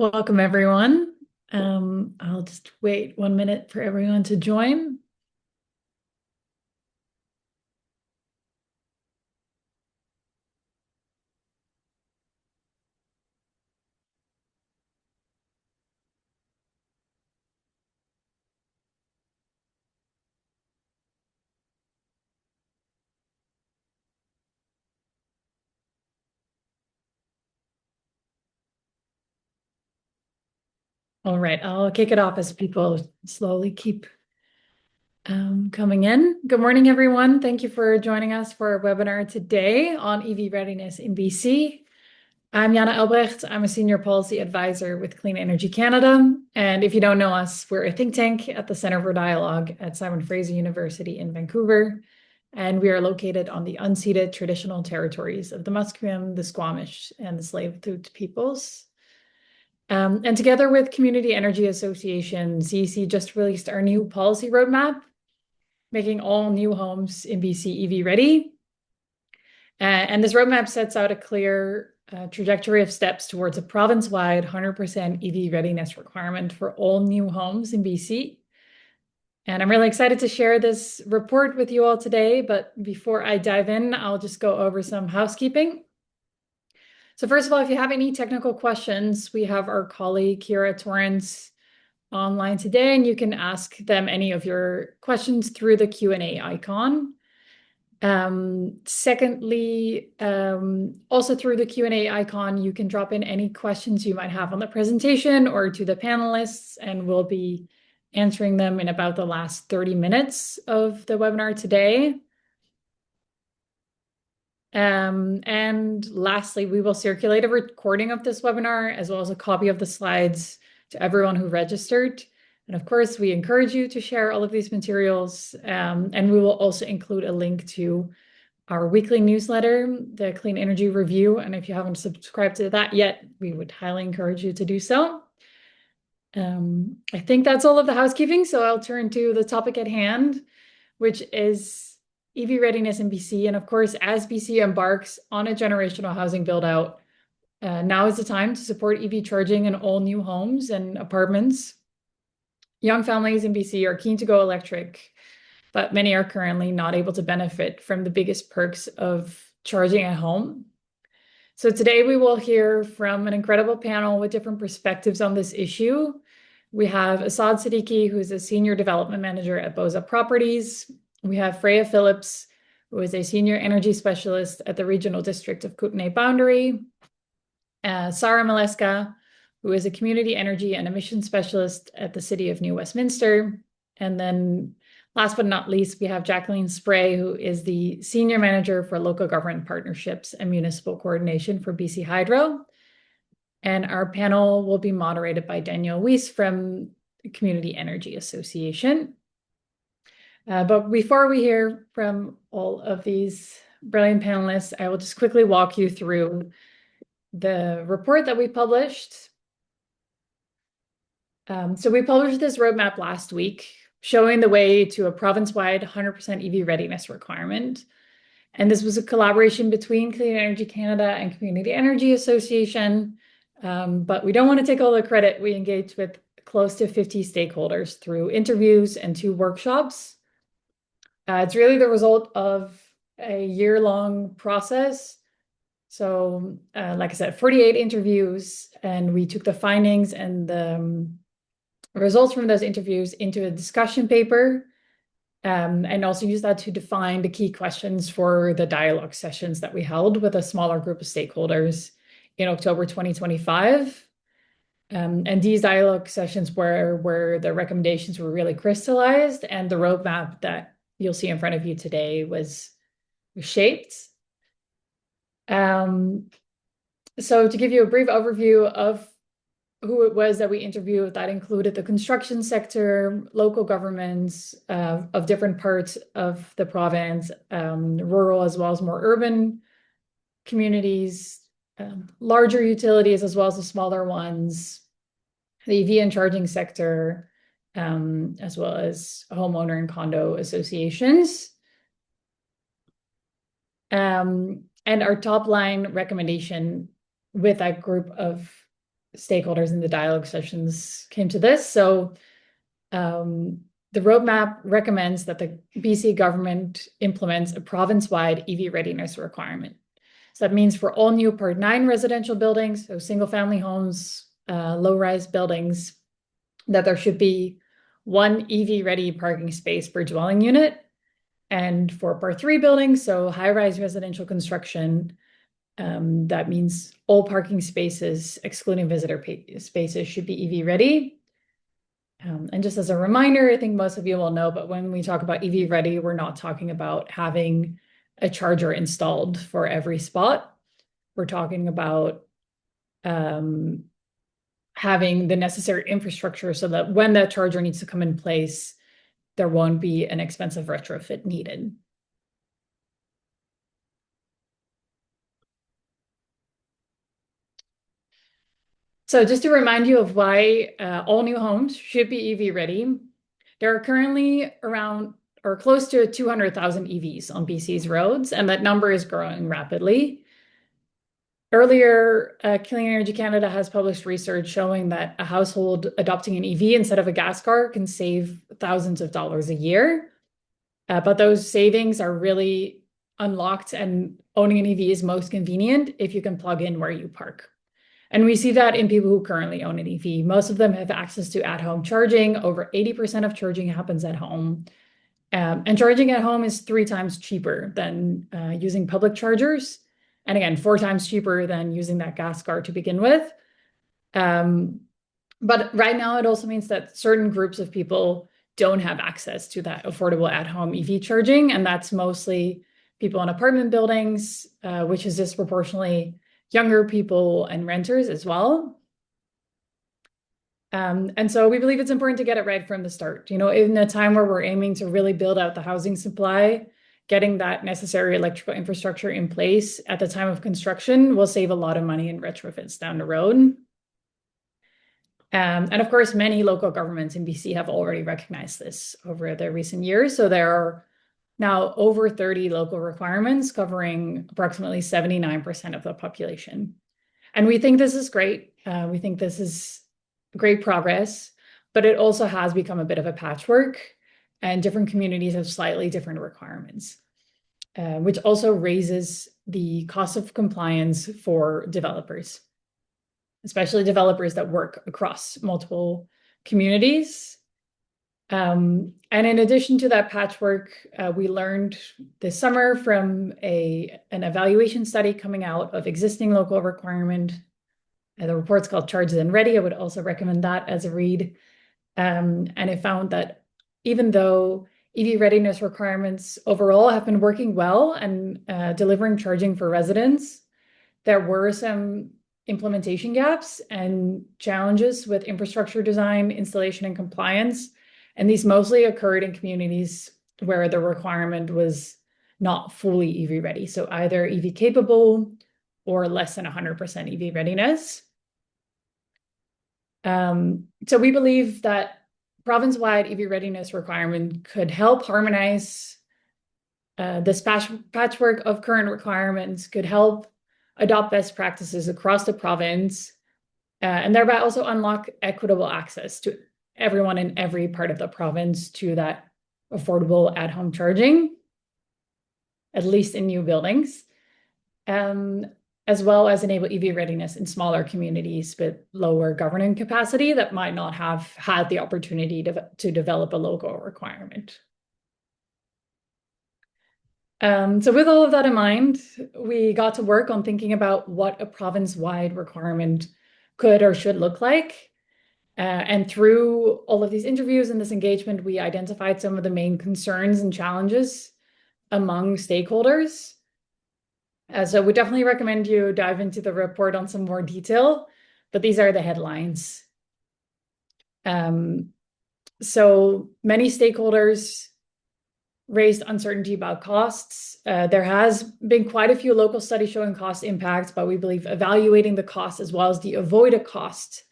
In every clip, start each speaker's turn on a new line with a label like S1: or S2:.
S1: Welcome, everyone. I'll just wait 1 minute for everyone to join. All right, I'll kick it off as people slowly keep coming in. Good morning, everyone. Thank you for joining us for our webinar today on EV readiness in BC. I'm Jana Elbrecht. I'm a senior policy advisor with Clean Energy Canada. And if you don't know us, we're a think tank at the Center for Dialogue at Simon Fraser University in Vancouver. And we are located on the unceded traditional territories of the Musqueam, the Squamish, and the Tsleil-Waututh peoples. And together with Community Energy Association, CEC just released our new policy roadmap, making all new homes in BC EV ready. And this roadmap sets out a clear trajectory of steps towards a province-wide 100% EV readiness requirement for all new homes in BC. And I'm really excited to share this report with you all today. But before I dive in, I'll just go over some housekeeping. So first of all, if you have any technical questions, we have our colleague Kira Torrance online today, and you can ask them any of your questions through the Q&A icon. Secondly, also through the Q&A icon, you can drop in any questions you might have on the presentation or to the panelists, and we'll be answering them in about the last 30 minutes of the webinar today. And lastly, we will circulate a recording of this webinar as well as a copy of the slides to everyone who registered. And of course, we encourage you to share all of these materials. And we will also include a link to our weekly newsletter, the Clean Energy Review. And if you haven't subscribed to that yet, we would highly encourage you to do so. I think that's all of the housekeeping. So I'll turn to the topic at hand, which is EV readiness in BC. And of course, as BC embarks on a generational housing build out, now is the time to support EV charging in all new homes and apartments. Young families in BC are keen to go electric, but many are currently not able to benefit from the biggest perks of charging at home. So today we will hear from an incredible panel with different perspectives on this issue. We have Asad Siddiqui, who's a senior development manager at Boza Properties. We have Freya Phillips, who is a senior energy specialist at the Regional District of Kootenay Boundary. Sarah Maleska, who is a community energy and emission specialist at the City of New Westminster. And then last but not least, we have Jacqueline Spray, who is the Senior Manager for Local Government Partnerships and Municipal Coordination for BC Hydro. And our panel will be moderated by Danielle Weiss from the Community Energy Association. But before we hear from all of these brilliant panelists, I will just quickly walk you through the report that we published. So we published this roadmap last week, showing the way to a province-wide 100% EV readiness requirement. And this was a collaboration between Clean Energy Canada and Community Energy Association. But we don't want to take all the credit. We engaged with close to 50 stakeholders through interviews and 2 workshops. It's really the result of a year-long process. So, like I said, 48 interviews, and we took the findings and the results from those interviews into a discussion paper, and also used that to define the key questions for the dialogue sessions that we held with a smaller group of stakeholders in October 2025. And these dialogue sessions where the recommendations were really crystallized, and the roadmap that you'll see in front of you today was shaped. So to give you a brief overview of who it was that we interviewed, that included the construction sector, local governments of different parts of the province, rural as well as more urban communities, larger utilities as well as the smaller ones, the EV and charging sector, as well as homeowner and condo associations. And our top line recommendation with that group of stakeholders in the dialogue sessions came to this. So the roadmap recommends that the BC government implements a province-wide EV readiness requirement. So that means for all new Part 9 residential buildings, so single-family homes, low-rise buildings, that there should be one EV-ready parking space per dwelling unit. And for Part 3 buildings, so high-rise residential construction, that means all parking spaces, excluding visitor spaces, should be EV-ready. And just as a reminder, I think most of you will know, but when we talk about EV ready, we're not talking about having a charger installed for every spot. We're talking about having the necessary infrastructure so that when that charger needs to come in place, there won't be an expensive retrofit needed. So just to remind you of why all new homes should be EV ready, there are currently around or close to 200,000 EVs on BC's roads, and that number is growing rapidly. Earlier, Clean Energy Canada has published research showing that a household adopting an EV instead of a gas car can save thousands of dollars a year. But those savings are really unlocked, and owning an EV is most convenient if you can plug in where you park. And we see that in people who currently own an EV. Most of them have access to at-home charging. Over 80% of charging happens at home. And charging at home is 3 times cheaper than using public chargers. And again, 4 times cheaper than using that gas car to begin with. But right now, it also means that certain groups of people don't have access to that affordable at-home EV charging. And that's mostly people in apartment buildings, which is disproportionately younger people and renters as well. And so we believe it's important to get it right from the start. In a time where we're aiming to really build out the housing supply, getting that necessary electrical infrastructure in place at the time of construction will save a lot of money in retrofits down the road. And of course, many local governments in BC have already recognized this over the recent years. So there are now over 30 local requirements covering approximately 79% of the population. And we think this is great. We think this is great progress, but it also has become a bit of a patchwork, and different communities have slightly different requirements, which also raises the cost of compliance for developers, especially developers that work across multiple communities. And in addition to that patchwork, we learned this summer from an evaluation study coming out of existing local requirement. The report's called Charged and Ready. I would also recommend that as a read. And it found that even though EV readiness requirements overall have been working well and delivering charging for residents, there were some implementation gaps and challenges with infrastructure design, installation, and compliance. And these mostly occurred in communities where the requirement was not fully EV ready. So either EV capable or less than 100% EV readiness. So we believe that province-wide EV readiness requirement could help harmonize this patchwork of current requirements, could help adopt best practices across the province, and thereby also unlock equitable access to everyone in every part of the province to that affordable at-home charging, at least in new buildings, as well as enable EV readiness in smaller communities with lower governing capacity that might not have had the opportunity to develop a local requirement. So with all of that in mind, we got to work on thinking about what a province-wide requirement could or should look like. And through all of these interviews and this engagement, we identified some of the main concerns and challenges among stakeholders. So we definitely recommend you dive into the report on some more detail, but these are the headlines. So many stakeholders raised uncertainty about costs. There has been quite a few local studies showing cost impacts, but we believe evaluating the cost as well as the avoided cost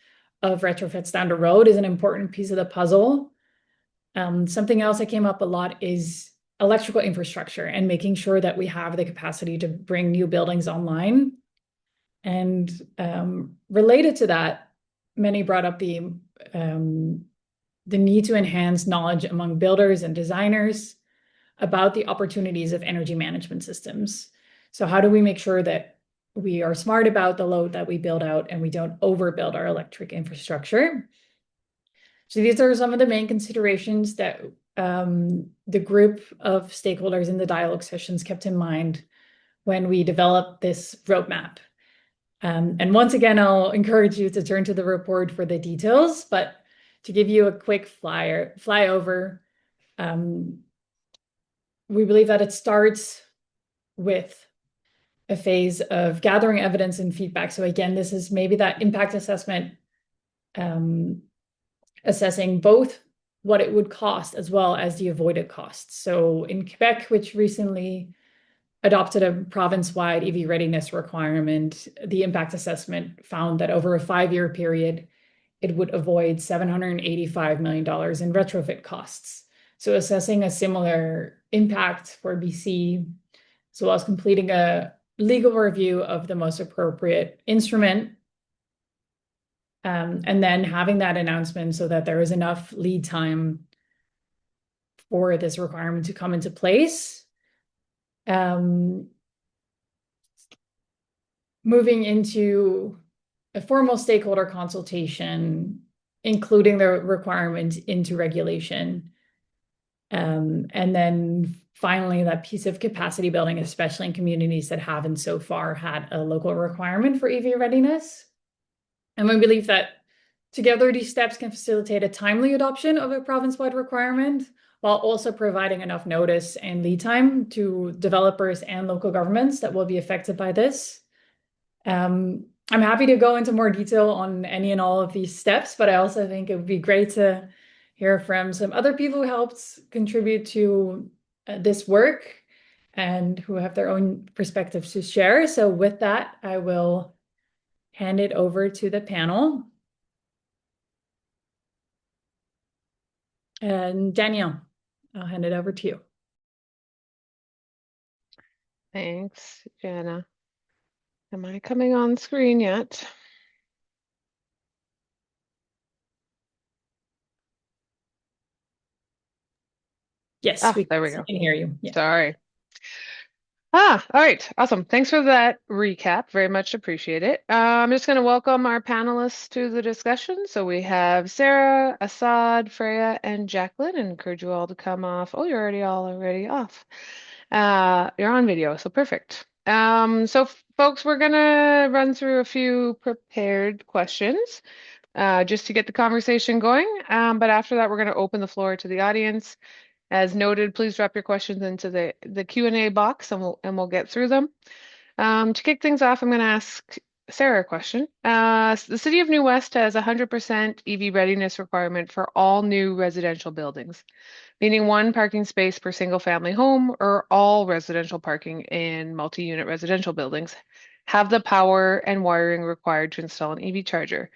S1: of retrofits down the road is an important piece of the puzzle. Something else that came up a lot is electrical infrastructure and making sure that we have the capacity to bring new buildings online. And related to that, many brought up the need to enhance knowledge among builders and designers about the opportunities of energy management systems. So how do we make sure that we are smart about the load that we build out and we don't overbuild our electric infrastructure? So these are some of the main considerations that the group of stakeholders in the dialogue sessions kept in mind when we developed this roadmap. And once again, I'll encourage you to turn to the report for the details, but to give you a quick flyover, we believe that it starts with a phase of gathering evidence and feedback. So again, this is maybe that impact assessment, assessing both what it would cost as well as the avoided costs. So in Quebec, which recently adopted a province-wide EV readiness requirement, the impact assessment found that over a 5-year period, it would avoid $785 million in retrofit costs. So assessing a similar impact for BC, as well as completing a legal review of the most appropriate instrument, and then having that announcement so that there is enough lead time for this requirement to come into place. Moving into a formal stakeholder consultation, including the requirement into regulation. And then finally, that piece of capacity building, especially in communities that haven't so far had a local requirement for EV readiness. And we believe that together, these steps can facilitate a timely adoption of a province-wide requirement, while also providing enough notice and lead time to developers and local governments that will be affected by this. I'm happy to go into more detail on any and all of these steps, but I also think it would be great to hear from some other people who helped contribute to this work and who have their own perspectives to share. So with that, I will hand it over to the panel. And Danielle, I'll hand it over to you.
S2: Thanks, Jana. Am I coming on screen yet?
S1: Yes,
S2: there we go.
S1: can hear you. Yeah.
S2: Sorry. All right. Awesome. Thanks for that recap. Very much appreciate it. I'm just going to welcome our panelists to the discussion. So we have Sarah, Assad, Freya, and Jacqueline, and encourage you all to come off. Oh, you're already off. You're on video, so perfect. So folks, we're going to run through a few prepared questions just to get the conversation going. But after that, we're going to open the floor to the audience. As noted, please drop your questions into the Q&A box and we'll get through them. To kick things off, I'm going to ask Sarah a question. The City of New West has 100% EV readiness requirement for all new residential buildings, meaning 1 parking space per single family home, or all residential parking in multi-unit residential buildings have the power and wiring required to install an EV charger.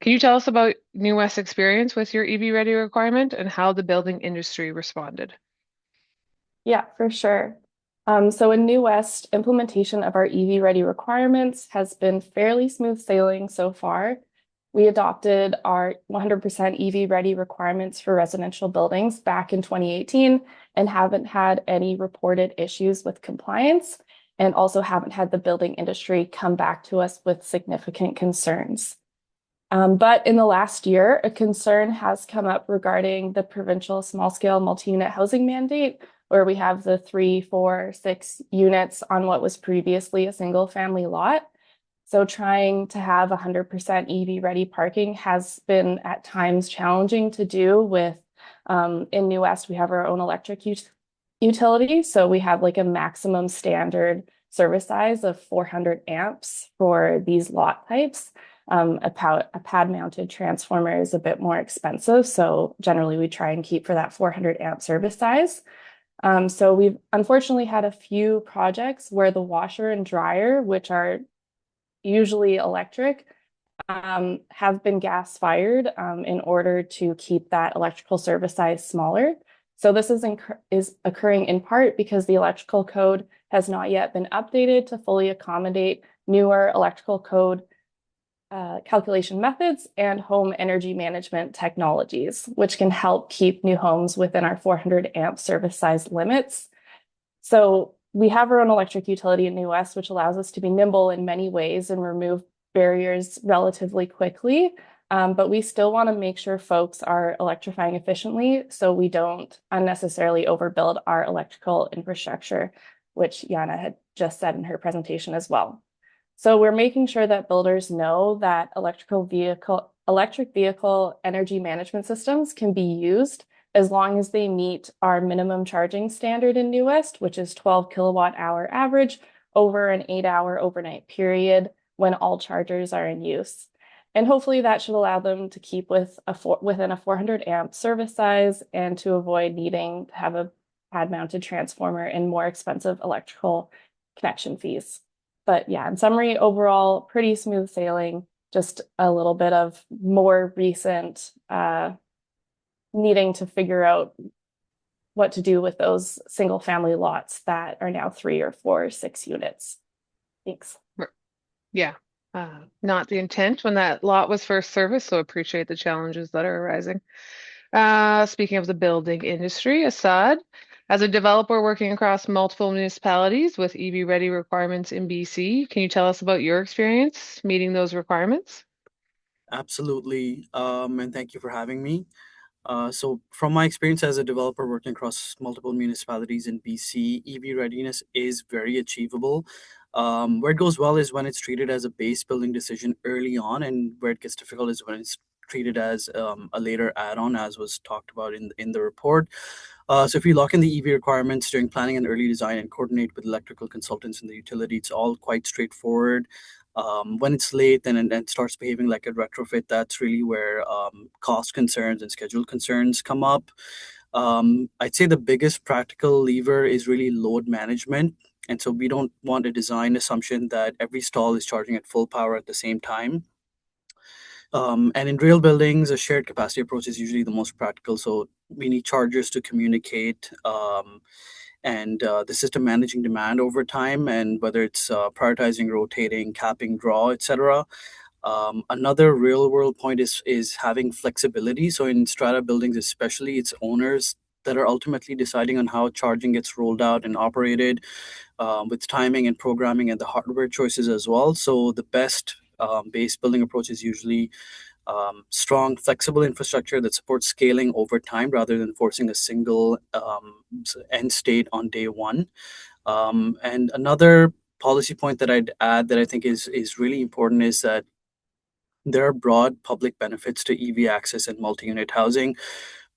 S2: Can you tell us about New West's experience with your EV ready requirement and how the building industry responded?
S3: Yeah, for sure. So in New West, implementation of our EV ready requirements has been fairly smooth sailing so far. We adopted our 100% EV ready requirements for residential buildings back in 2018 and haven't had any reported issues with compliance, and also haven't had the building industry come back to us with significant concerns. But in the last year, a concern has come up regarding the provincial small-scale multi-unit housing mandate, where we have the 3, 4, 6 units on what was previously a single-family lot. So trying to have 100% EV-ready parking has been at times challenging to do with, in New West, we have our own electric utility. So we have like a maximum standard service size of 400 amps for these lot types. A pad-mounted transformer is a bit more expensive, so generally we try and keep for that 400 amp service size. So we've unfortunately had a few projects where the washer and dryer, which are usually electric, have been gas-fired in order to keep that electrical service size smaller. So this is occurring in part because the electrical code has not yet been updated to fully accommodate newer electrical code calculation methods and home energy management technologies, which can help keep new homes within our 400 amp service size limits. So we have our own electric utility in New West, which allows us to be nimble in many ways and remove barriers relatively quickly. But we still want to make sure folks are electrifying efficiently so we don't unnecessarily overbuild our electrical infrastructure, which Yana had just said in her presentation as well. So we're making sure that builders know that electric vehicle energy management systems can be used as long as they meet our minimum charging standard in New West, which is 12 kilowatt hour average over an 8-hour overnight period when all chargers are in use. And hopefully that should allow them to keep within a 400 amp service size and to avoid needing to have a pad mounted transformer and more expensive electrical connection fees. But yeah, in summary, overall, pretty smooth sailing, just a little bit of more recent needing to figure out what to do with those single family lots that are now 3 or 4 or 6 units. Thanks.
S2: Yeah, not the intent when that lot was first serviced, so appreciate the challenges that are arising. Speaking of the building industry, Assad, as a developer working across multiple municipalities with EV-ready requirements in BC, can you tell us about your experience meeting those requirements?
S4: Absolutely. And thank you for having me. So, from my experience as a developer working across multiple municipalities in BC, EV readiness is very achievable. Where it goes well is when it's treated as a base building decision early on, and where it gets difficult is when it's treated as a later add-on, as was talked about in the report. So, if you lock in the EV requirements during planning and early design and coordinate with electrical consultants in the utility, it's all quite straightforward. When it's late and it starts behaving like a retrofit, that's really where cost concerns and schedule concerns come up. I'd say the biggest practical lever is really load management. And so we don't want a design assumption that every stall is charging at full power at the same time. And in real buildings, a shared capacity approach is usually the most practical. So we need chargers to communicate. And the system managing demand over time, and whether it's prioritizing, rotating, capping, draw, etc. Another real world point is having flexibility. So in strata buildings, especially, it's owners that are ultimately deciding on how charging gets rolled out and operated, with timing and programming and the hardware choices as well. So the best base building approach is usually strong, flexible infrastructure that supports scaling over time rather than forcing a single end state on day one. And another policy point that I'd add that I think is really important is that there are broad public benefits to EV access and multi-unit housing,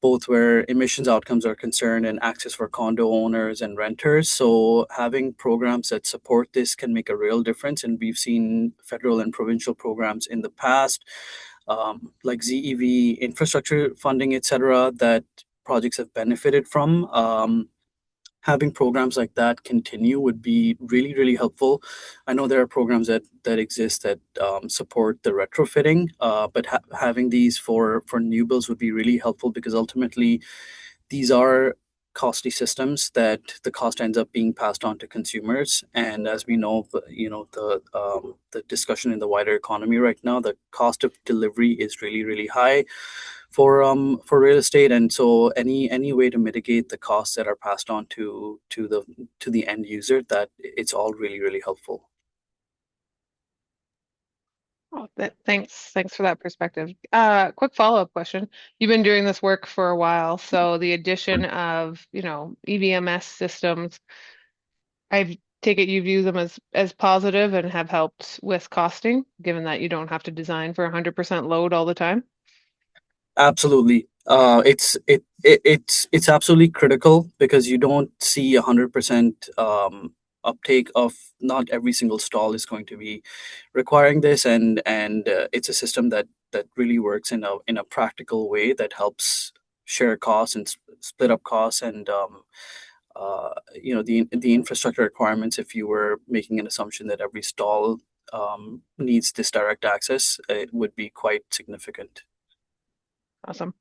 S4: both where emissions outcomes are concerned and access for condo owners and renters. So having programs that support this can make a real difference. And we've seen federal and provincial programs in the past, like ZEV infrastructure funding, etc., that projects have benefited from. Having programs like that continue would be really, really helpful. I know there are programs that exist that support the retrofitting, but having these for new builds would be really helpful because ultimately these are costly systems that the cost ends up being passed on to consumers. And as we know, the discussion in the wider economy right now, the cost of delivery is really, really high for real estate, and so any way to mitigate the costs that are passed on to the end user, that it's all really, really helpful.
S2: Oh, thanks for that perspective. Quick follow-up question. You've been doing this work for a while, so the addition of, EVMS systems, I take it you view them as positive and have helped with costing, given that you don't have to design for 100% load all the time.
S4: Absolutely. It's absolutely critical because you don't see 100% uptake of, not every single stall is going to be requiring this, and it's a system that really works in a practical way that helps share costs and split up costs, and the infrastructure requirements. If you were making an assumption that every stall needs this direct access, it would be quite significant.
S2: Awesome.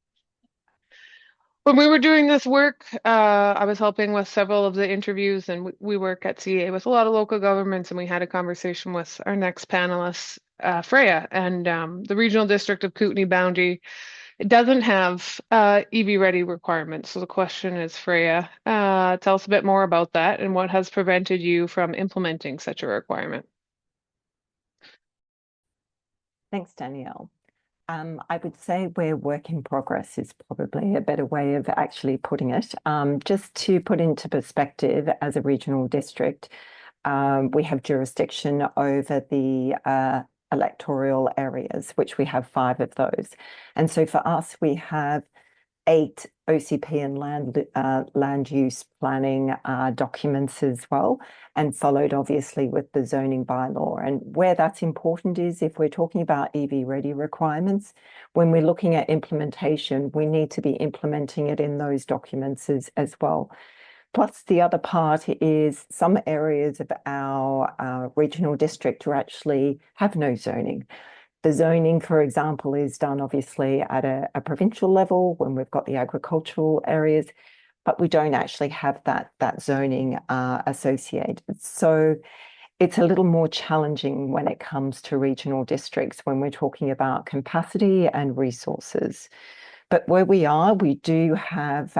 S2: When we were doing this work, I was helping with several of the interviews, and we work at CA with a lot of local governments, and we had a conversation with our next panelists Freya, and the regional district of Kootenay Boundary, it doesn't have EV ready requirements. So the question is, Freya, tell us a bit more about that and what has prevented you from implementing such a requirement.
S5: Thanks, Danielle. I would say we're work in progress is probably a better way of actually putting it. Just to put into perspective, as a regional district, we have jurisdiction over the electoral areas, which we have 5 of those. And so for us, we have 8 OCP and land use planning documents as well, and followed obviously with the zoning bylaw. And where that's important is if we're talking about EV ready requirements, when we're looking at implementation, we need to be implementing it in those documents as well. Plus, the other part is some areas of our regional district are actually have no zoning. The zoning, for example, is done obviously at a provincial level when we've got the agricultural areas, but we don't actually have that zoning associated. So it's a little more challenging when it comes to regional districts when we're talking about capacity and resources. But where we are, we do have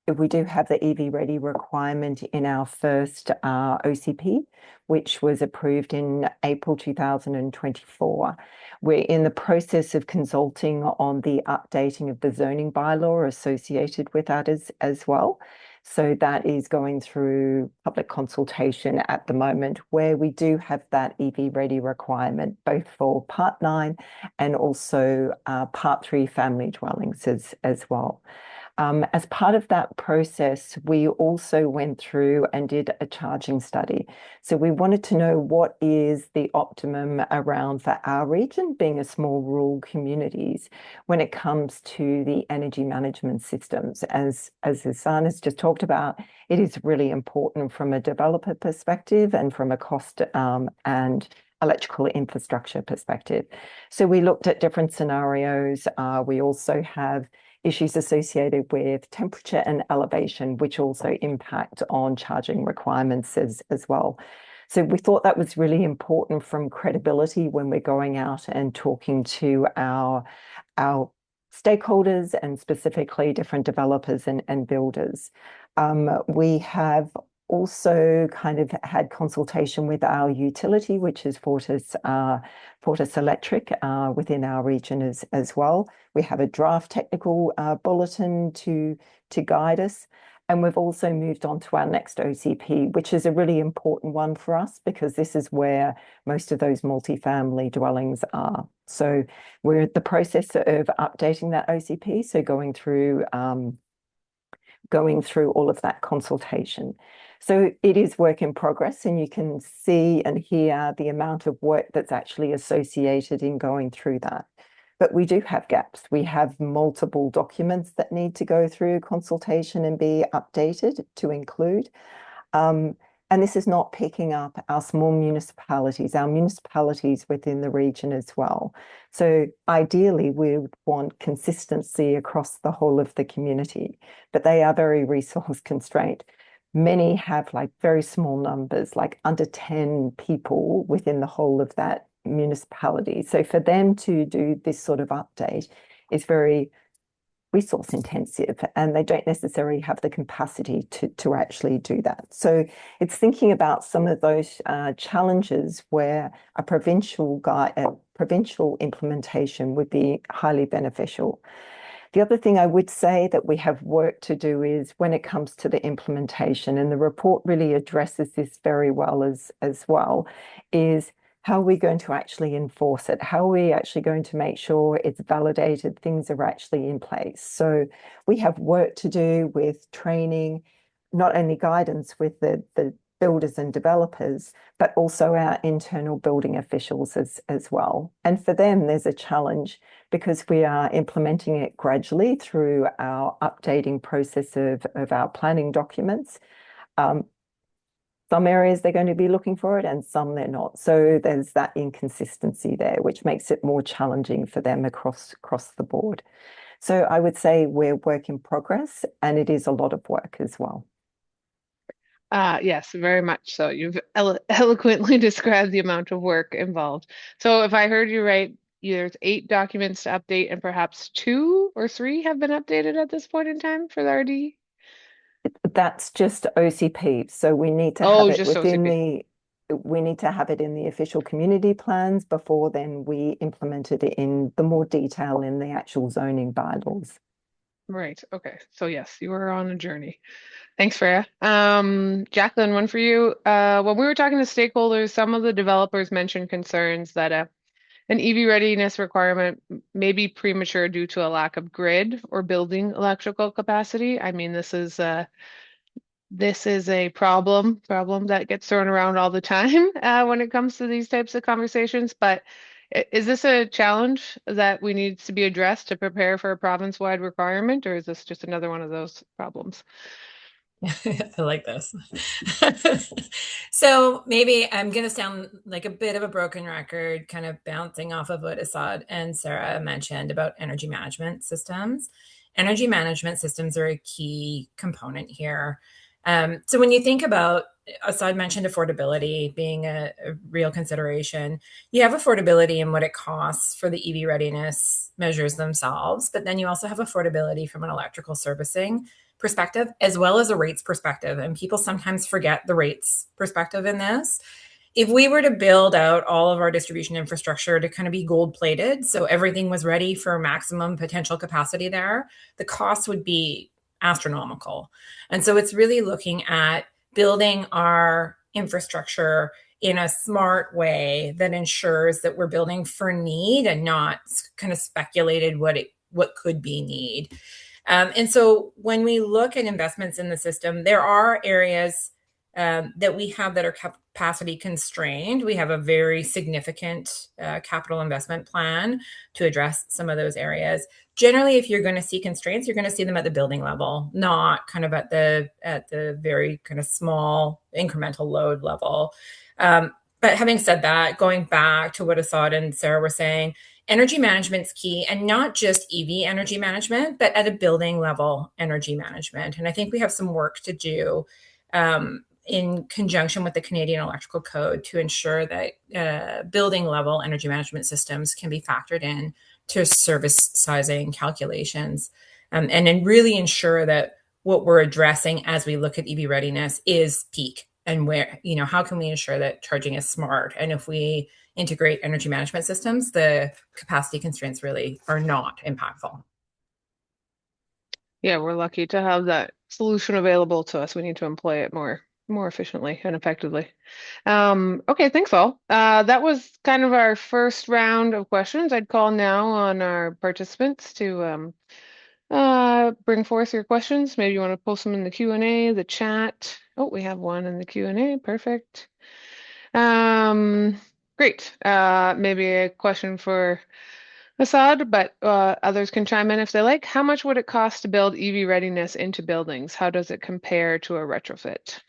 S5: the EV ready requirement in our first OCP, which was approved in April 2024. We're in the process of consulting on the updating of the zoning bylaw associated with that as well. So that is going through public consultation at the moment, where we do have that EV ready requirement, both for Part 9 and also Part 3 family dwellings as well. As part of that process, we also went through and did a charging study. So we wanted to know what is the optimum around for our region, being a small rural communities, when it comes to the energy management systems. As Hassan has just talked about, it is really important from a developer perspective and from a cost and electrical infrastructure perspective. So we looked at different scenarios. We also have issues associated with temperature and elevation, which also impact on charging requirements as well. So we thought that was really important from credibility when we're going out and talking to our stakeholders and specifically different developers and builders. We have also kind of had consultation with our utility, which is Fortis Electric within our region as well. We have a draft technical bulletin to guide us. And we've also moved on to our next OCP, which is a really important one for us because this is where most of those multifamily dwellings are. So we're in the process of updating that OCP, so going through all of that consultation. So it is work in progress, and you can see and hear the amount of work that's actually associated in going through that. But we do have gaps. We have multiple documents that need to go through consultation and be updated to include. And this is not picking up our small municipalities, our municipalities within the region as well. So ideally, we would want consistency across the whole of the community, but they are very resource constrained. Many have like very small numbers, like under 10 people within the whole of that municipality. So for them to do this sort of update is very resource intensive, and they don't necessarily have the capacity to actually do that. So it's thinking about some of those challenges where a provincial implementation would be highly beneficial. The other thing I would say that we have work to do is when it comes to the implementation, and the report really addresses this very well as well, is how are we going to actually enforce it? How are we actually going to make sure it's validated, things are actually in place? So we have work to do with training, not only guidance with the builders and developers, but also our internal building officials as well. And for them, there's a challenge because we are implementing it gradually through our updating process of our planning documents. Some areas they're going to be looking for it and some they're not. So there's that inconsistency there, which makes it more challenging for them across the board. So I would say we're work in progress, and it is a lot of work as well.
S2: Yes, very much so. You've eloquently described the amount of work involved. So if I heard you right, there's 8 documents to update, and perhaps 2 or 3 have been updated at this point in time for the RD.
S5: That's just OCP. So we need to have
S2: Oh,
S5: it
S2: just
S5: within
S2: OCP.
S5: we need to have it in the official community plans before then we implement it in the more detail in the actual zoning bylaws.
S2: Right. Okay. So yes, you were on a journey. Thanks, Freya. Jacqueline, one for you. When we were talking to stakeholders, some of the developers mentioned concerns that an EV readiness requirement may be premature due to a lack of grid or building electrical capacity. I mean, this is a problem that gets thrown around all the time when it comes to these types of conversations. But is this a challenge that we needs to be addressed to prepare for a province-wide requirement, or is this just another one of those problems?
S6: I like this. So maybe I'm going to sound like a bit of a broken record, kind of bouncing off of what Assad and Sarah mentioned about energy management systems. Energy management systems are a key component here. So when you think about, Assad mentioned affordability being a real consideration. You have affordability in what it costs for the EV readiness measures themselves, but then you also have affordability from an electrical servicing perspective as well as a rates perspective. And people sometimes forget the rates perspective in this. If we were to build out all of our distribution infrastructure to kind of be gold plated, so everything was ready for maximum potential capacity there, the cost would be astronomical. And so it's really looking at building our infrastructure in a smart way that ensures that we're building for need and not kind of speculated what could be need. And so when we look at investments in the system, there are areas that we have that are capacity constrained. We have a very significant capital investment plan to address some of those areas. Generally, if you're going to see constraints, you're going to see them at the building level, not kind of at the very kind of small incremental load level. But having said that, going back to what Assad and Sarah were saying, energy management's key, and not just EV energy management, but at a building level energy management. And I think we have some work to do in conjunction with the Canadian Electrical Code to ensure that building level energy management systems can be factored in to service sizing calculations, and then really ensure that what we're addressing as we look at EV readiness is peak, and where, how can we ensure that charging is smart? And if we integrate energy management systems, the capacity constraints really are not impactful.
S2: Yeah, we're lucky to have that solution available to us. We need to employ it more efficiently and effectively. Okay, thanks all. That was kind of our first round of questions. I'd call now on our participants to bring forth your questions. Maybe you want to post them in the Q&A, the chat. Oh, we have one in the Q&A. Perfect. Great. Maybe a question for Assad, but others can chime in if they like. How much would it cost to build EV readiness into buildings? How does it compare to a retrofit?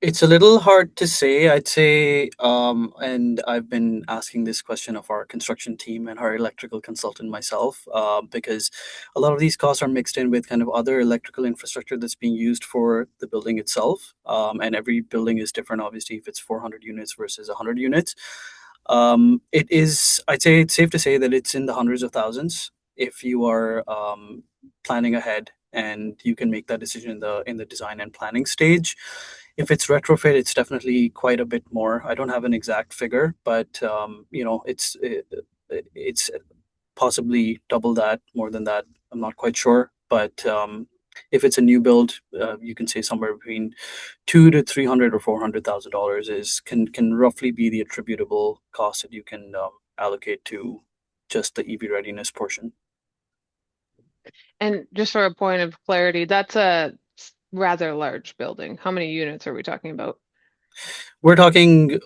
S4: It's a little hard to say, I'd say, and I've been asking this question of our construction team and our electrical consultant myself, because a lot of these costs are mixed in with kind of other electrical infrastructure that's being used for the building itself. And every building is different, obviously, if it's 400 units versus 100 units. I'd say it's safe to say that it's in the hundreds of thousands if you are planning ahead and you can make that decision in the design and planning stage. If it's retrofit, it's definitely quite a bit more. I don't have an exact figure, but it's possibly double that, more than that. I'm not quite sure, but if it's a new build, you can say somewhere between two to 300 or $400,000 can roughly be the attributable cost that you can allocate to just the EV readiness portion.
S2: And just for a point of clarity, that's a rather large building. How many units are we talking about?
S4: We're talking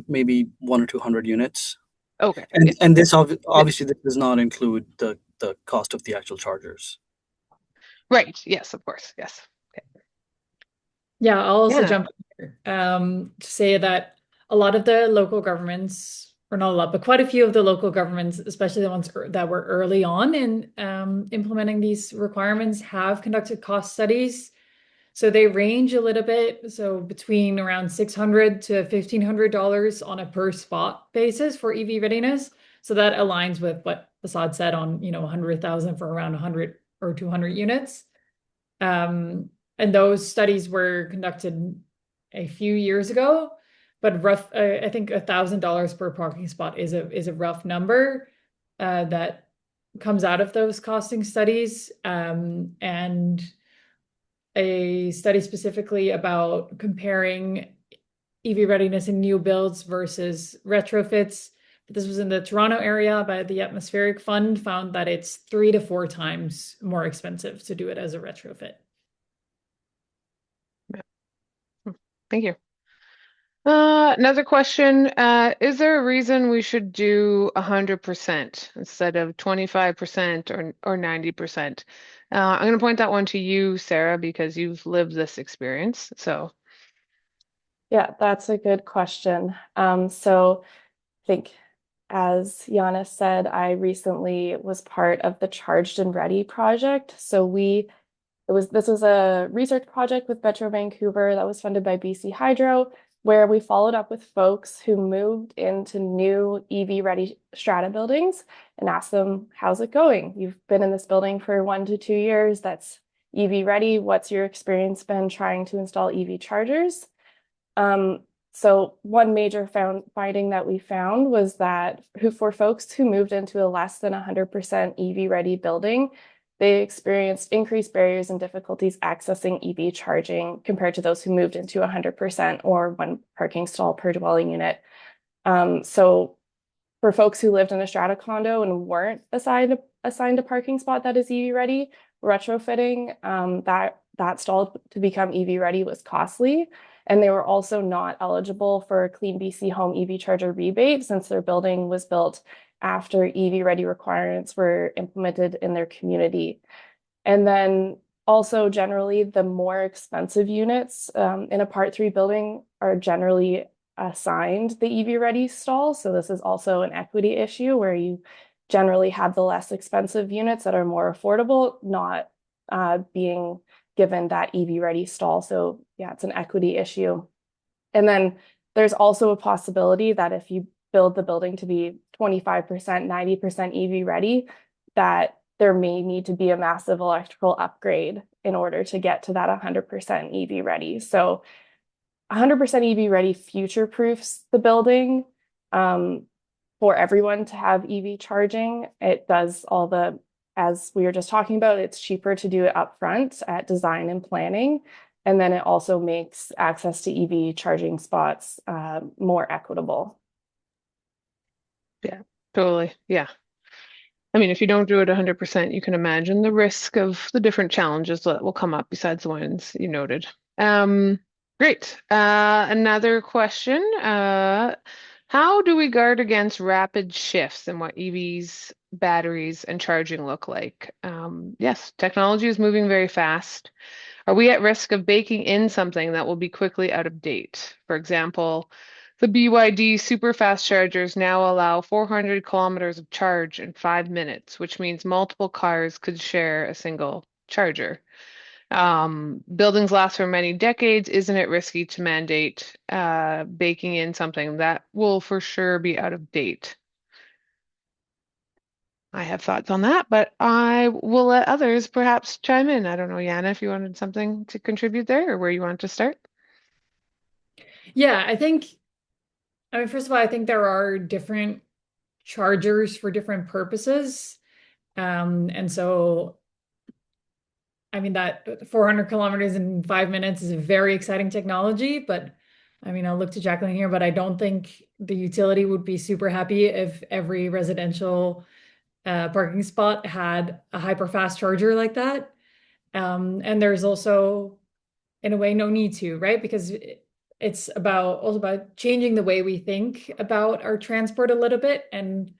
S4: maybe 100 or 200 units.
S2: Okay.
S4: And
S2: Yes.
S4: and this obviously this does not include the cost of the actual chargers.
S2: Right. Yes, of course. Yes. Okay.
S1: Yeah, I'll also
S2: Yeah.
S1: jump in here, to say that a lot of the local governments or not a lot, but quite a few of the local governments, especially the ones that were early on in implementing these requirements, have conducted cost studies. So they range a little bit, so between around $600 to $1,500 on a per spot basis for EV readiness. So that aligns with what Assad said on, 100,000 for around 100 or 200 units. And those studies were conducted a few years ago, but I think $1,000 per parking spot is a rough number that comes out of those costing studies. And a study specifically about comparing EV readiness in new builds versus retrofits. This was in the Toronto area by the Atmospheric Fund, found that it's 3 to 4 times more expensive to do it as a retrofit.
S2: Thank you. Another question, is there a reason we should do 100% instead of 25% or 90%? I'm going to point that one to you, Sarah, because you've lived this experience. So,
S3: Yeah, that's a good question. So I think, as Yana said, I recently was part of the Charged and Ready project. So this was a research project with Metro Vancouver that was funded by BC Hydro, where we followed up with folks who moved into new EV ready strata buildings and asked them, how's it going? You've been in this building for 1 to 2 years, that's EV ready. What's your experience been trying to install EV chargers? So one major finding that we found was that for folks who moved into a less than 100% EV ready building, they experienced increased barriers and difficulties accessing EV charging compared to those who moved into 100% or 1 parking stall per dwelling unit. So for folks who lived in a strata condo and weren't assigned a parking spot that is EV ready, retrofitting that stall to become EV ready was costly. And they were also not eligible for a Clean BC Home EV charger rebate since their building was built after EV ready requirements were implemented in their community. And then also generally the more expensive units in a Part 3 building are generally assigned the EV ready stall. So this is also an equity issue where you generally have the less expensive units that are more affordable, not being given that EV ready stall. So yeah, it's an equity issue. And then there's also a possibility that if you build the building to be 25%, 90% EV ready, that there may need to be a massive electrical upgrade in order to get to that 100% EV ready. So 100% EV ready future-proofs the building for everyone to have EV charging. It does all the, as we were just talking about, it's cheaper to do it upfront at design and planning. And then it also makes access to EV charging spots more equitable.
S2: yeah, totally. Yeah. I mean, if you don't do it 100%, you can imagine the risk of the different challenges that will come up besides the ones you noted. Great. Another question. How do we guard against rapid shifts in what EVs, batteries, and charging look like? Yes, technology is moving very fast. Are we at risk of baking in something that will be quickly out of date? For example, the BYD super fast chargers now allow 400 kilometers of charge in 5 minutes, which means multiple cars could share a single charger. Buildings last for many decades. Isn't it risky to mandate baking in something that will for sure be out of date? I have thoughts on that, but I will let others perhaps chime in. I don't know, Yana, if you wanted something to contribute there or where you want to start.
S1: Yeah, first of all, I think there are different chargers for different purposes. And so, that 400 kilometers in 5 minutes is a very exciting technology, but I'll look to Jacqueline here, but I don't think the utility would be super happy if every residential parking spot had a hyper fast charger like that. And there's also, in a way, no need to, right? Because it's also about changing the way we think about our transport a little bit. And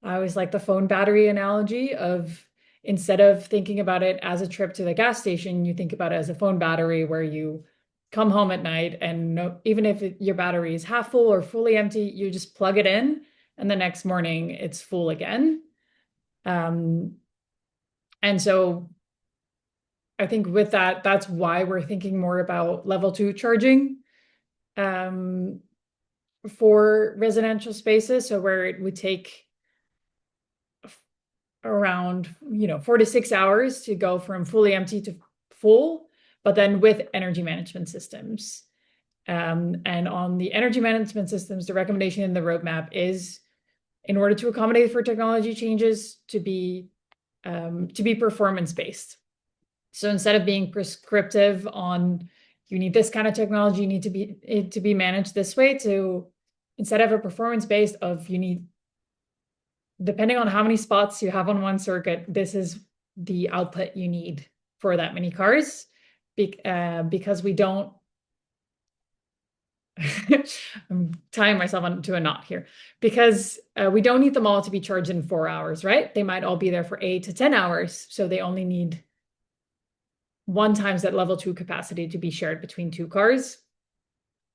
S1: I always like the phone battery analogy of, instead of thinking about it as a trip to the gas station, you think about it as a phone battery where you come home at night and even if your battery is half full or fully empty, you just plug it in and the next morning it's full again. And so I think with that, that's why we're thinking more about level 2 charging for residential spaces. So where it would take around 4 to 6 hours to go from fully empty to full, but then with energy management systems. And on the energy management systems, the recommendation in the roadmap is, in order to accommodate for technology changes, to be performance-based. So instead of being prescriptive on you need this kind of technology, you need to be managed this way, to instead of a performance-based of you need, depending on how many spots you have on one circuit, this is the output you need for that many cars, because we don't. I'm tying myself onto a knot here, because we don't need them all to be charged in 4 hours, right? They might all be there for 8 to 10 hours. So they only need 1 times that level 2 capacity to be shared between 2 cars,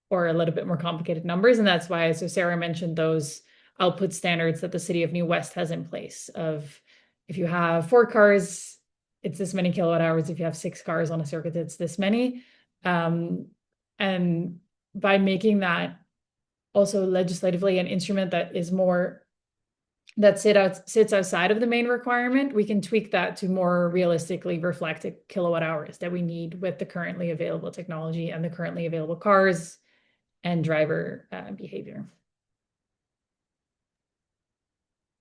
S1: or a little bit more complicated numbers. And that's why, so Sarah mentioned those output standards that the city of New West has in place of, if you have 4 cars, it's this many kilowatt hours. If you have 6 cars on a circuit, it's this many. And by making that also legislatively an instrument that is more, that sits outside of the main requirement, we can tweak that to more realistically reflect the kilowatt hours that we need with the currently available technology and the currently available cars and driver behavior.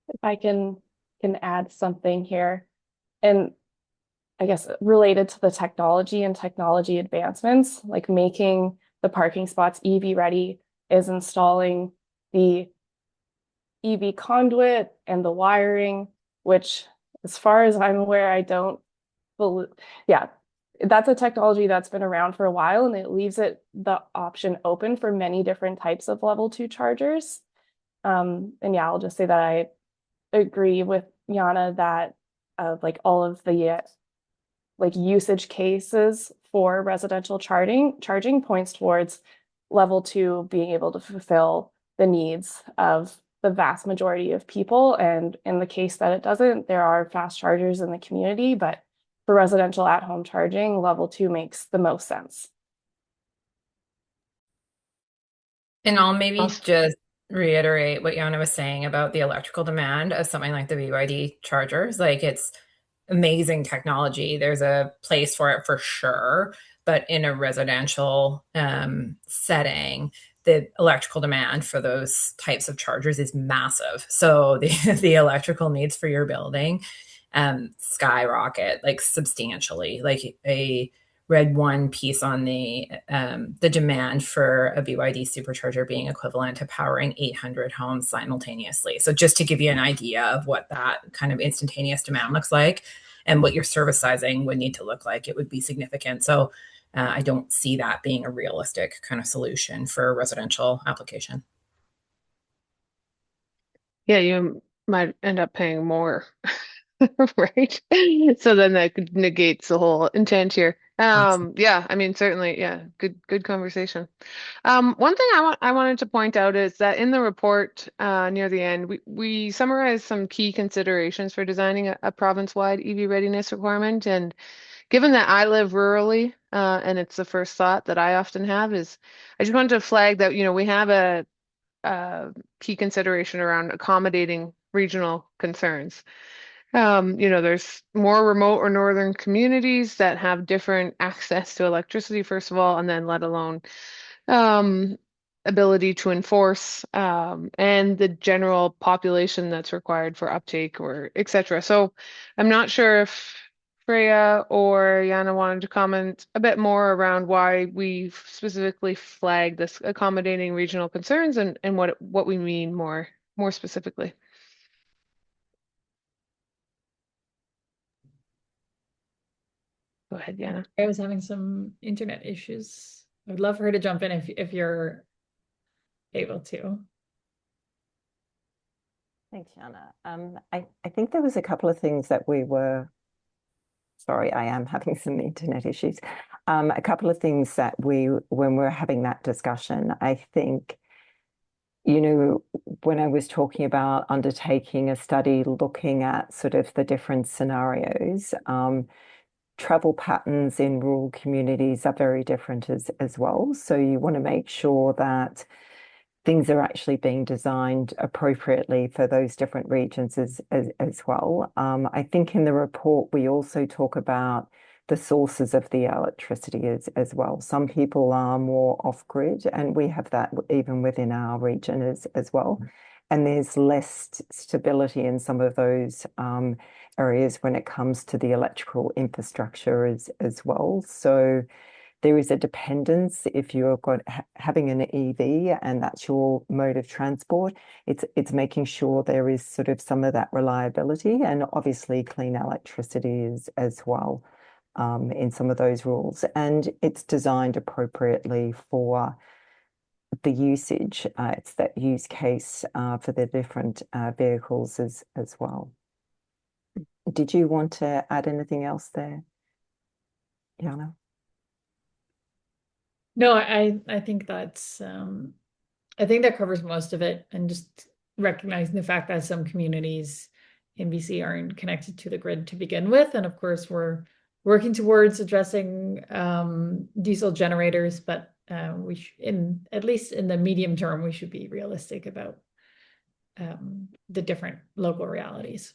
S3: If I can add something here, and I guess related to the technology and technology advancements, like making the parking spots EV ready is installing the EV conduit and the wiring, which, as far as I'm aware, I don't believe, yeah, that's a technology that's been around for a while, and it leaves it the option open for many different types of level 2 chargers. And yeah, I'll just say that I agree with Yana that like all of the like usage cases for residential charging points towards level 2 being able to fulfill the needs of the vast majority of people. And in the case that it doesn't, there are fast chargers in the community, but for residential at-home charging, level 2 makes the most sense.
S6: And I'll maybe
S2: Awesome.
S6: just reiterate what Yana was saying about the electrical demand of something like the BYD chargers. Like, it's amazing technology. There's a place for it for sure. But in a residential setting, the electrical demand for those types of chargers is massive. So the electrical needs for your building skyrocket, like substantially. Like, I read one piece on the demand for a BYD supercharger being equivalent to powering 800 homes simultaneously. So just to give you an idea of what that kind of instantaneous demand looks like and what your service sizing would need to look like, it would be significant. So I don't see that being a realistic kind of solution for a residential application.
S2: Yeah, you might end up paying more, right? So then that negates the whole intent here. Yeah, I mean, certainly, yeah, good conversation. One thing I wanted to point out is that in the report, near the end, we summarized some key considerations for designing a province-wide EV readiness requirement. And given that I live rurally, and it's the first thought that I often have is, I just wanted to flag that, we have a key consideration around accommodating regional concerns. There's more remote or northern communities that have different access to electricity, first of all, and then let alone ability to enforce, and the general population that's required for uptake or etc. So I'm not sure if Freya or Yana wanted to comment a bit more around why we specifically flagged this accommodating regional concerns and what we mean more specifically. Go ahead, Yana.
S1: I was having some internet issues. I would love for her to jump in if you're able to.
S5: Thanks, Yana. I think there was a couple of things that sorry, I am having some internet issues. A couple of things that when we're having that discussion, I think you know, when I was talking about undertaking a study looking at sort of the different scenarios, travel patterns in rural communities are very different as well. So you want to make sure that things are actually being designed appropriately for those different regions as well. I think in the report we also talk about the sources of the electricity as well. Some people are more off-grid, and we have that even within our region as well. And there's less stability in some of those areas when it comes to the electrical infrastructure as well. So there is a dependence if you're having an EV and that's your mode of transport. It's making sure there is sort of some of that reliability and obviously clean electricity as well in some of those rules. And it's designed appropriately for the usage. It's that use case for the different vehicles as well. Did you want to add anything else there, Jana?
S1: No, I think that's I think that covers most of it, and just recognizing the fact that some communities in BC aren't connected to the grid to begin with. And of course, we're working towards addressing diesel generators, but we in at least in the medium term, we should be realistic about the different local realities.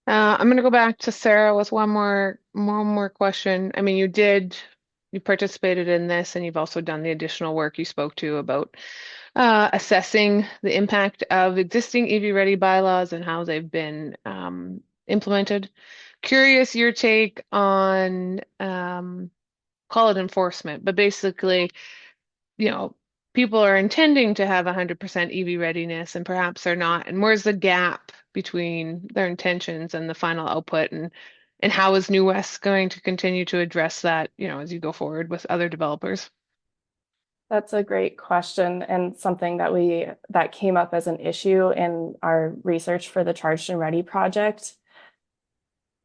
S2: I'm going to go back to Sarah with one more question. I mean, you participated in this, and you've also done the additional work you spoke to about assessing the impact of existing EV-ready bylaws and how they've been implemented. Curious your take on call it enforcement, but basically, people are intending to have 100% EV readiness and perhaps they're not. And where's the gap between their intentions and the final output? And how is New West going to continue to address that, as you go forward with other developers?
S3: That's a great question, and something that came up as an issue in our research for the Charged and Ready project.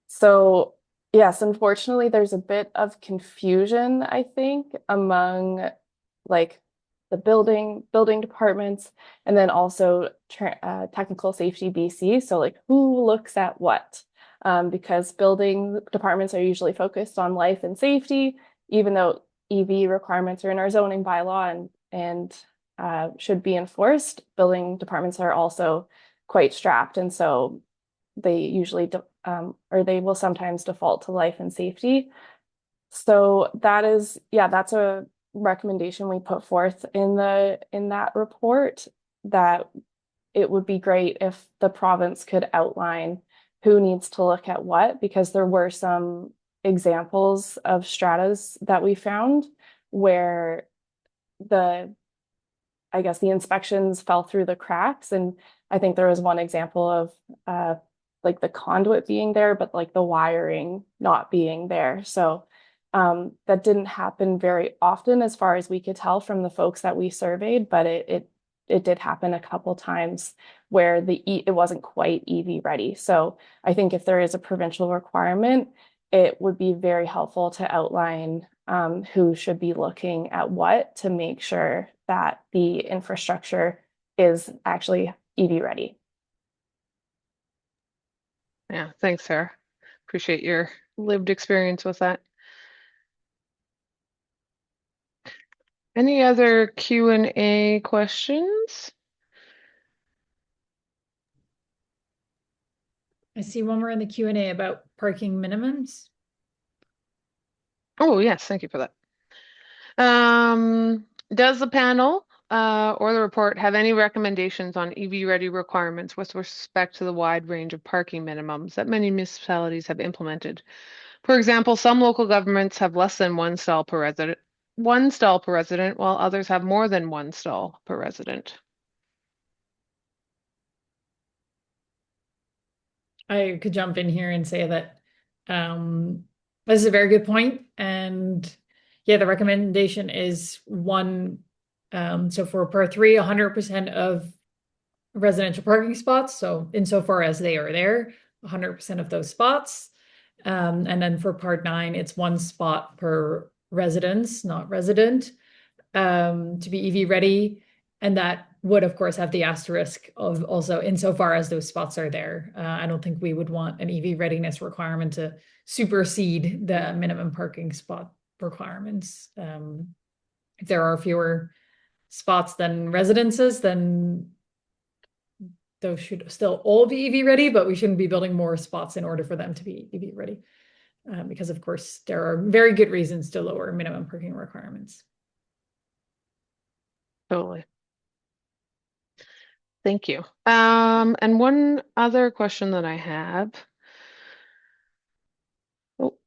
S3: So yes, unfortunately, there's a bit of confusion, I think, among like the building departments, and then also Technical Safety BC. So like who looks at what? Because building departments are usually focused on life and safety, even though EV requirements are in our zoning bylaw and should be enforced. Building departments are also quite strapped, and so they usually or they will sometimes default to life and safety. So that's a recommendation we put forth in that report, that it would be great if the province could outline who needs to look at what, because there were some examples of stratas that we found where I guess the inspections fell through the cracks. And I think there was one example of like the conduit being there, but like the wiring not being there. So that didn't happen very often as far as we could tell from the folks that we surveyed, but it did happen a couple times where it wasn't quite EV ready. So I think if there is a provincial requirement, it would be very helpful to outline who should be looking at what to make sure that the infrastructure is actually EV ready.
S2: Yeah, thanks, Sarah. Appreciate your lived experience with that. Any other Q&A questions?
S1: I see one more in the Q&A about parking minimums.
S2: Oh, yes, thank you for that. Does the panel or the report have any recommendations on EV-ready requirements with respect to the wide range of parking minimums that many municipalities have implemented? For example, some local governments have less than one stall per resident, while others have more than one stall per resident.
S1: I could jump in here and say that this is a very good point. And yeah, the recommendation is one. So for part 3, 100% of residential parking spots. So insofar as they are there, 100% of those spots. And then for part 9, it's 1 spot per residence, not resident. to be EV ready. And that would, of course, have the asterisk of also insofar as those spots are there. I don't think we would want an EV readiness requirement to supersede the minimum parking spot requirements. If there are fewer spots than residences, then those should still all be EV ready, but we shouldn't be building more spots in order for them to be EV ready. Because of course, there are very good reasons to lower minimum parking requirements.
S2: Totally. Thank you. And one other question that I have. Oh,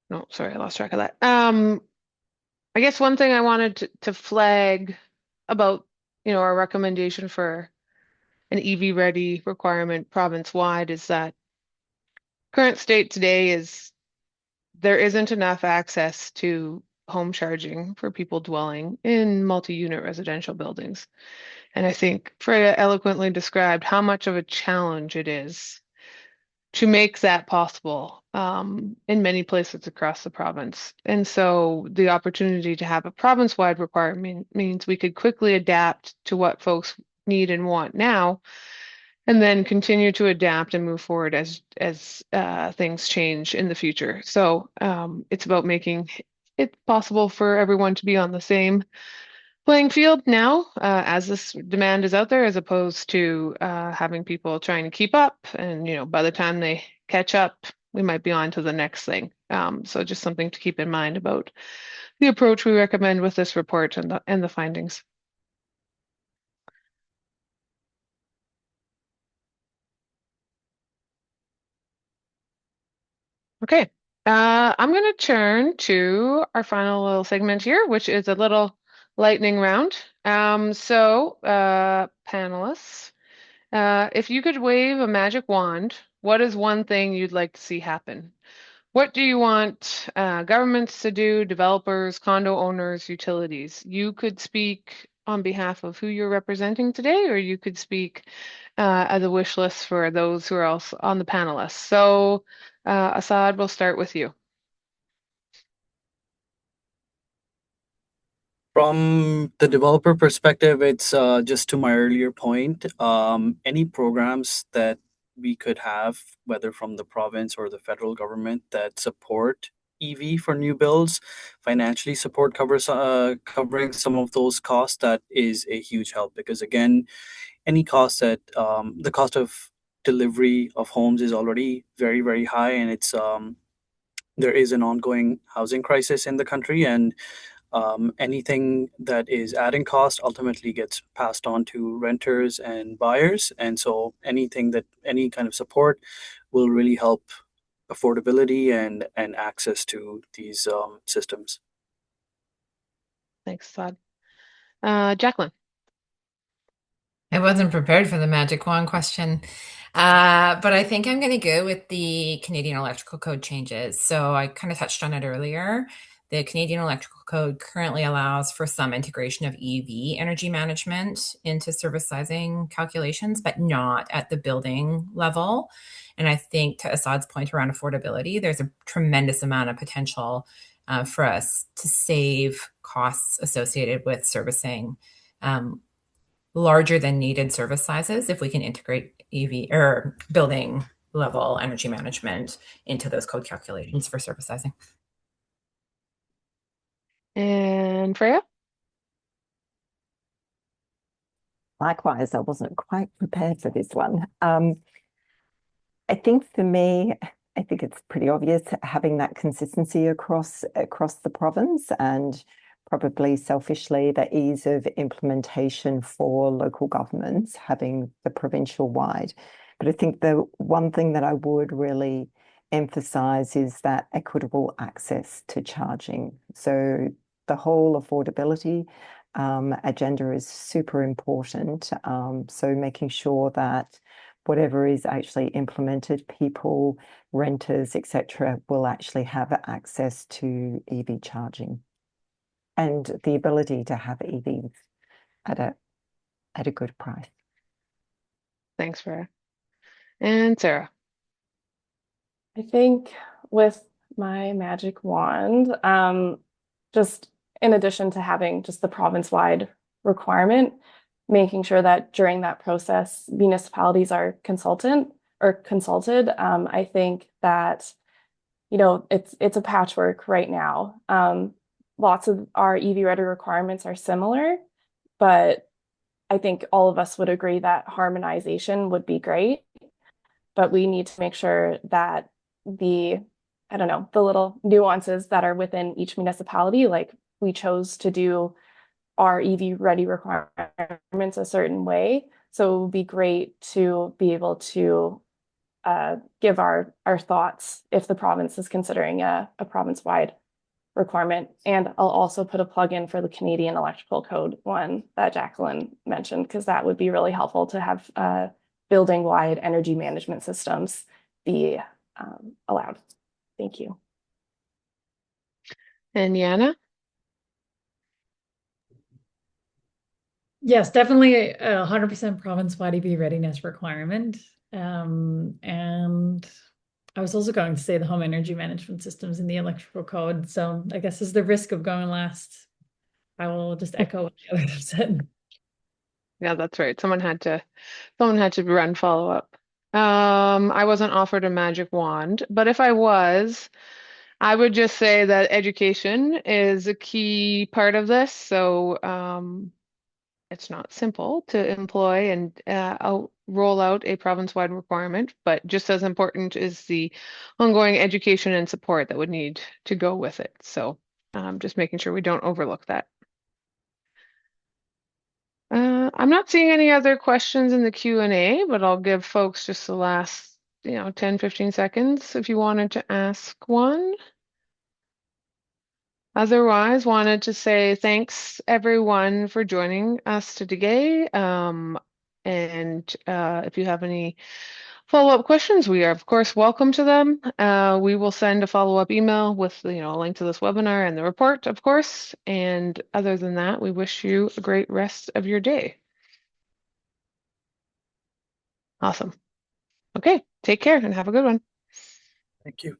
S2: no, sorry, I lost track of that. I guess one thing I wanted to flag about, our recommendation for an EV ready requirement province-wide is that current state today is there isn't enough access to home charging for people dwelling in multi-unit residential buildings. And I think Freya eloquently described how much of a challenge it is to make that possible in many places across the province. And so the opportunity to have a province-wide requirement means we could quickly adapt to what folks need and want now, and then continue to adapt and move forward as things change in the future. So it's about making it possible for everyone to be on the same playing field now as this demand is out there, as opposed to having people trying to keep up. And by the time they catch up, we might be on to the next thing. So just something to keep in mind about the approach we recommend with this report and the findings. Okay, I'm going to turn to our final little segment here, which is a little lightning round. So panelists, if you could wave a magic wand, what is one thing you'd like to see happen? What do you want governments to do, developers, condo owners, utilities? You could speak on behalf of who you're representing today, or you could speak as a wish list for those who are also on the panelists. So Assad, we'll start with you.
S4: From the developer perspective, it's just to my earlier point, any programs that we could have, whether from the province or the federal government, that support EV for new builds, financially support covering some of those costs, that is a huge help. Because again, any cost that the cost of delivery of homes is already very, very high, and it's there is an ongoing housing crisis in the country, and anything that is adding cost ultimately gets passed on to renters and buyers. And so any kind of support will really help affordability and access to these systems.
S2: Thanks, Assad. Jacqueline.
S6: I wasn't prepared for the magic wand question, but I think I'm going to go with the Canadian Electrical Code changes. So I kind of touched on it earlier. The Canadian Electrical Code currently allows for some integration of EV energy management into service sizing calculations, but not at the building level. And I think, to Assad's point around affordability, there's a tremendous amount of potential for us to save costs associated with servicing larger than needed service sizes if we can integrate EV or building level energy management into those code calculations for service sizing.
S2: And Freya?
S5: Likewise, I wasn't quite prepared for this one. I think for me, I think it's pretty obvious having that consistency across the province, and probably selfishly the ease of implementation for local governments having the provincial wide. But I think the one thing that I would really emphasize is that equitable access to charging. So the whole affordability agenda is super important. So making sure that whatever is actually implemented, people, renters, etc., will actually have access to EV charging and the ability to have EVs at a good price.
S2: Thanks, Freya. And Sarah.
S3: I think with my magic wand, just in addition to having just the province-wide requirement, making sure that during that process, municipalities are consulted. I think that, it's a patchwork right now. Lots of our EV ready requirements are similar, but I think all of us would agree that harmonization would be great. But we need to make sure that I don't know, the little nuances that are within each municipality, like we chose to do our EV ready requirements a certain way. So it would be great to be able to give our thoughts if the province is considering a province-wide requirement. And I'll also put a plug in for the Canadian Electrical Code one that Jacqueline mentioned, because that would be really helpful to have building-wide energy management systems be allowed. Thank you.
S2: And Yana?
S1: Yes, definitely a 100% province-wide EV readiness requirement. And I was also going to say the home energy management systems in the electrical code. So I guess as the risk of going last, I will just echo what the others have said.
S2: Yeah, that's right. Someone had to run follow up. I wasn't offered a magic wand, but if I was, I would just say that education is a key part of this. So it's not simple to employ and roll out a province-wide requirement, but just as important is the ongoing education and support that would need to go with it. So just making sure we don't overlook that. I'm not seeing any other questions in the Q&A, but I'll give folks just the last, 10, 15 seconds if you wanted to ask one. Otherwise, wanted to say thanks everyone for joining us today. And if you have any follow-up questions, we are of course welcome to them. We will send a follow-up email with a link to this webinar and the report, of course. And other than that, we wish you a great rest of your day. Awesome. Okay, take care and have a good one.
S4: Thank you.